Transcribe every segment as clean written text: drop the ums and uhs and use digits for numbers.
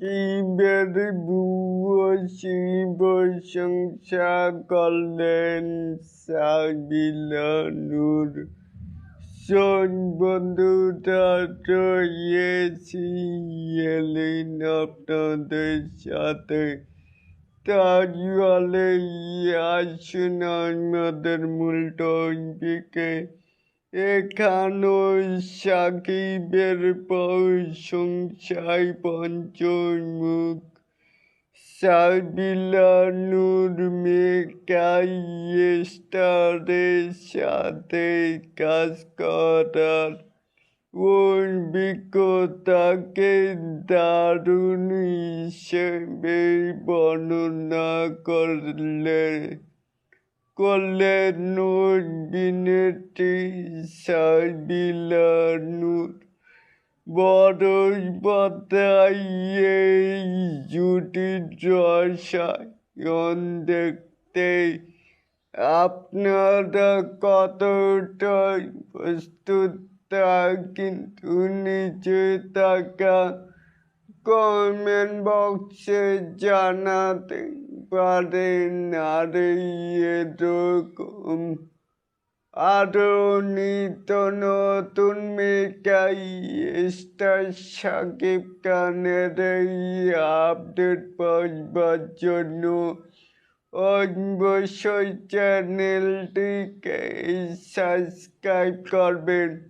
সাকিবের বুঝি প্রশংসা করলেন সাবিলা নূর। শোন বন্ধুরা, রয়েছি এলেন আপনাদের সাথে। তাহলে আসুন আমাদের মূল টপিকে। এখানো সাকিবের প্রশংসায় পঞ্চমুখ। সাবিলা নূর মেকাই স্টারের সাথে কাজ করার অভিজ্ঞতাকে দারুণ হিসেবে বর্ণনা করলেন অভিনেত্রী সাবিলা নূর। বড়ই বড়াই এই জুটির রসায়ন দেখতে আপনারা কতটা প্রস্তুত তা কিন্তু নিচে থাকা কমেন্ট বক্সে জানাতে পারেন। আর এরকম আরও নিত্য নতুন মেকাই স্টার সাকিব খানের এই আপডেট পাওয়ার জন্য অবশ্যই চ্যানেলটিকে সাবস্ক্রাইব করবেন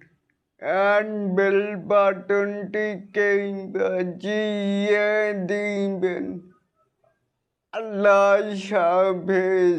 and বেল বাটনটিকে বাজিয়ে দিবেন। আল্লাহ হাফেজ।